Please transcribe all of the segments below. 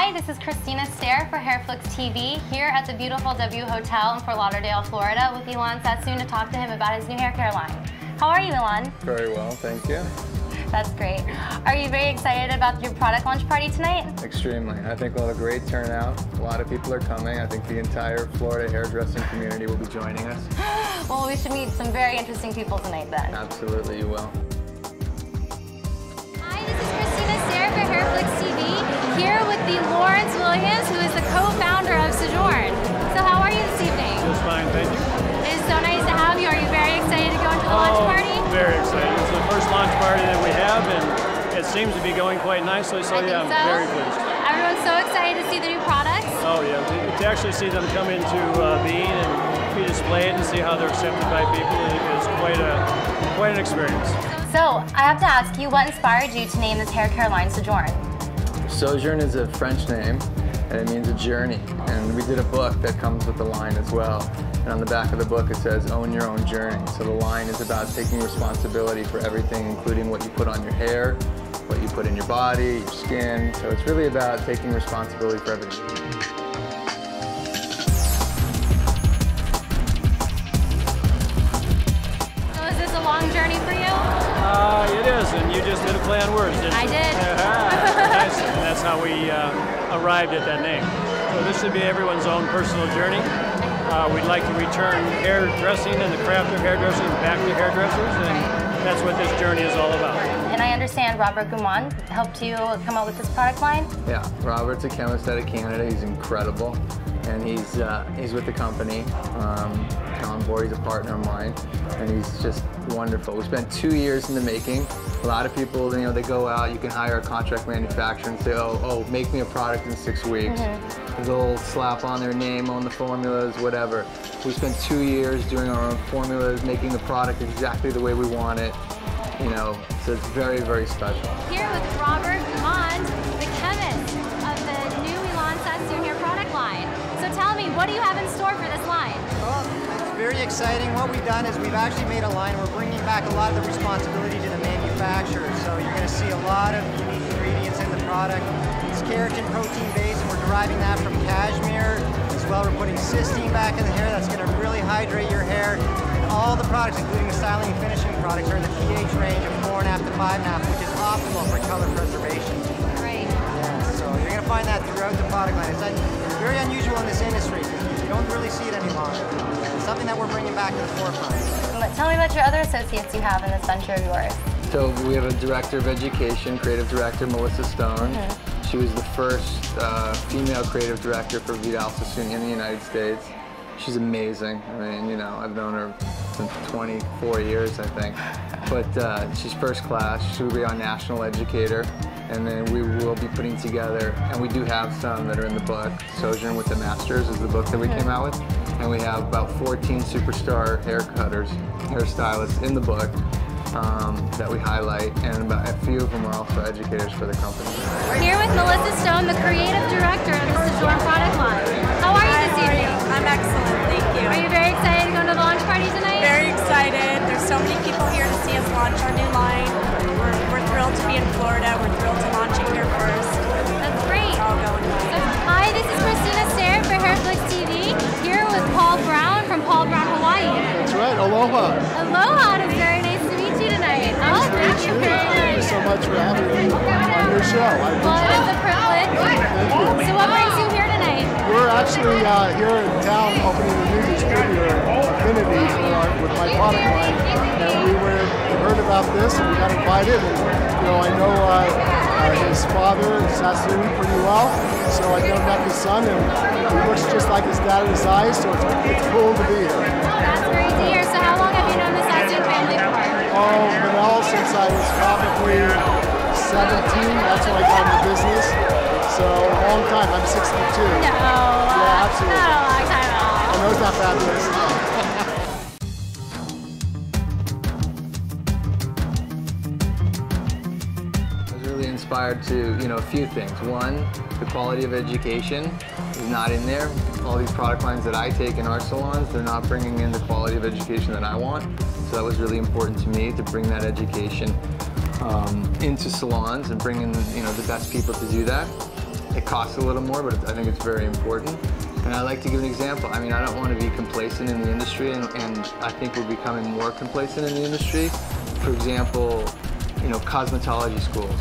Hi, this is Christina Stair for Hairflix TV here at the beautiful W Hotel in Fort Lauderdale, Florida with Elan Sassoon to talk to him about his new hair care line. How are you, Elan? Very well, thank you. That's great. Are you very excited about your product launch party tonight? Extremely. I think we'll have a great turnout. A lot of people are coming. I think the entire Florida hairdressing community will be joining us. Well, we should meet some very interesting people tonight then. Absolutely, you will. Hi, this is Christina Stair for Hairflix TV here with the Lawrence Williams, who is the co-founder of Sojourn. So how are you this evening? Just fine, thank you. It is so nice to have you. Are you very excited to go into the launch party? Very excited. It's the first launch party that we have, and it seems to be going quite nicely, so yeah, I'm very pleased. Everyone's so excited to see the new products. Oh yeah, to actually see them come into being and be displayed and see how they're accepted by people is quite an experience. So, I have to ask you, what inspired you to name this hair care line Sojourn? Sojourn is a French name, and it means a journey. And we did a book that comes with the line as well. And on the back of the book it says, own your own journey. So the line is about taking responsibility for everything, including what you put on your hair, what you put in your body, your skin. So it's really about taking responsibility for everything. So is this a long journey for you? It is, and you just did a play on words, didn't you? I did. Nice. And that's how we arrived at that name. So this should be everyone's own personal journey. We'd like to return hairdressing and the craft of hairdressing back to hairdressers, and that's what this journey is all about. And I understand Robert Gumon helped you come up with this product line? Yeah, Robert's a chemist out of Canada. He's incredible, and he's with the company. On board, he's a partner of mine, and he's just wonderful. We spent 2 years in the making. A lot of people, they go out, you can hire a contract manufacturer and say, oh, make me a product in 6 weeks. They'll slap on their name on the formulas, whatever. We spent 2 years doing our own formulas, making the product exactly the way we want it. So it's very, very special. Here with Robert Gumon, the chemist of the new Elan Sassoon hair product line. So tell me, what do you have in store for this line? Well, it's very exciting. What we've done is we've actually made a line. We're bringing back a lot of the responsibility to the manufacturer. So you're going to see a lot of unique ingredients in the product. It's keratin protein based, and we're deriving that from cashmere. As well, we're putting cysteine back in the hair. That's going to really hydrate your hair. And all the products, including the styling and finishing products, are in the pH range of 4.5 to 5.5, which is optimal for color preservation. Right. Yeah, so you're going to find that throughout the product line. It's very unusual in this industry. You don't really see it any longer. It's something that we're bringing back to the forefront. Tell me about your other associates you have in this venture of yours. So we have a director of education, creative director, Melissa Stone. She was the first female creative director for Elan Sassoon in the United States. She's amazing. I mean, I've known her since 24 years, I think. But she's first class. She will be our national educator. And then we will be putting together, and we do have some that are in the book. Sojourn with the Masters is the book that we came out with. And we have about 14 superstar haircutters, hairstylists in the book that we highlight, and about a few of them are also educators for the company. Here with Melissa Stone, the creative director of the Sojourn product line. How are you this evening? I'm excellent, thank you. Are you very excited to go to the launch party tonight? Very excited. There's so many people here to see us launch our new line. We're thrilled to be in Florida. We're thrilled to launch it here first. That's great. It's all going well. Hi, this is Christina Stair for Hairflix TV, here with Paul Brown from Paul Brown, Hawaii. That's right, aloha. Aloha, it's very nice to meet you tonight. Oh, thank you very much. Thank you so much for having me on your show. Well, it is a privilege. Thank you. So what brings you here tonight? We're actually here in town opening a new distributor, Affinity, with my product line. And we heard about this and we got invited. And, I know his father, Sassoon, pretty well. So I met his son, and he looks just like his dad in his eyes, so it's cool to be here. That's great to hear. So how long have you known the Sassoon family for? Oh, Manel, since I was probably 17, that's when I got into business. So a long time, I'm 62. No. Yeah, absolutely. Not a long time at all. I know it's not fabulous. Inspired to, a few things. One, the quality of education is not in there. All these product lines that I take in our salons, they're not bringing in the quality of education that I want. So that was really important to me, to bring that education into salons and bring in, the best people to do that. It costs a little more, but I think it's very important. And I like to give an example. I mean, I don't want to be complacent in the industry, and I think we're becoming more complacent in the industry. For example, you know, cosmetology schools.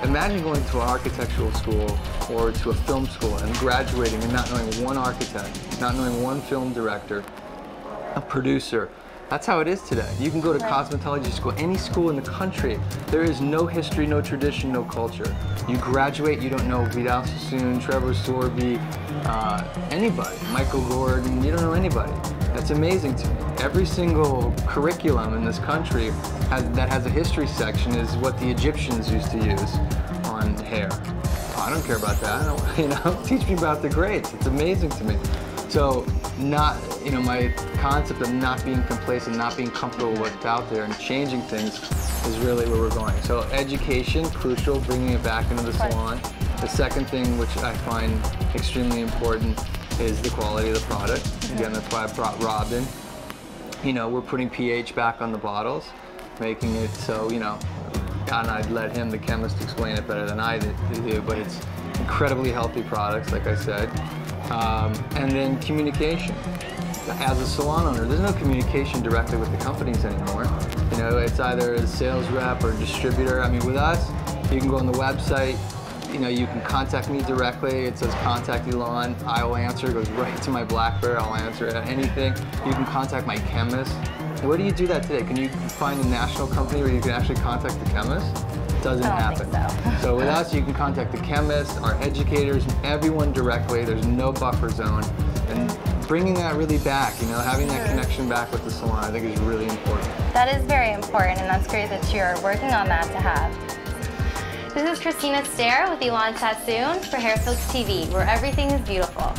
Imagine going to an architectural school or to a film school and graduating and not knowing one architect, not knowing one film director, a producer. That's how it is today. You can go to cosmetology school, any school in the country. There is no history, no tradition, no culture. You graduate, you don't know Vidal Sassoon, Trevor Sorby, anybody, Michael Gordon, you don't know anybody. That's amazing to me. Every single curriculum in this country that has a history section is what the Egyptians used to use on hair. I don't care about that. I don't, you know, teach me about the greats. It's amazing to me. So, you know, my concept of not being complacent, not being comfortable with what's out there and changing things is really where we're going. So education, crucial, bringing it back into the salon. The second thing, which I find extremely important, is the quality of the product. Again, that's why I brought Rob in. You know, we're putting pH back on the bottles, making it so, you know, and I'd let him, the chemist, explain it better than I do, but it's incredibly healthy products, like I said. And then communication. As a salon owner, there's no communication directly with the companies anymore. You know, it's either a sales rep or distributor. I mean, with us, you can go on the website, you know, you can contact me directly. It says contact Elan. I will answer. It goes right to my BlackBerry. I'll answer anything. You can contact my chemist. Where do you do that today? Can you find a national company where you can actually contact the chemist? Doesn't happen. So with us, you can contact the chemists, our educators, everyone directly. There's no buffer zone. And bringing that really back, you know, having that connection back with the salon, I think is really important. That is very important, and that's great that you're working on that to have. This is Christina Stair with Elan Sassoon for Hairflix TV, where everything is beautiful.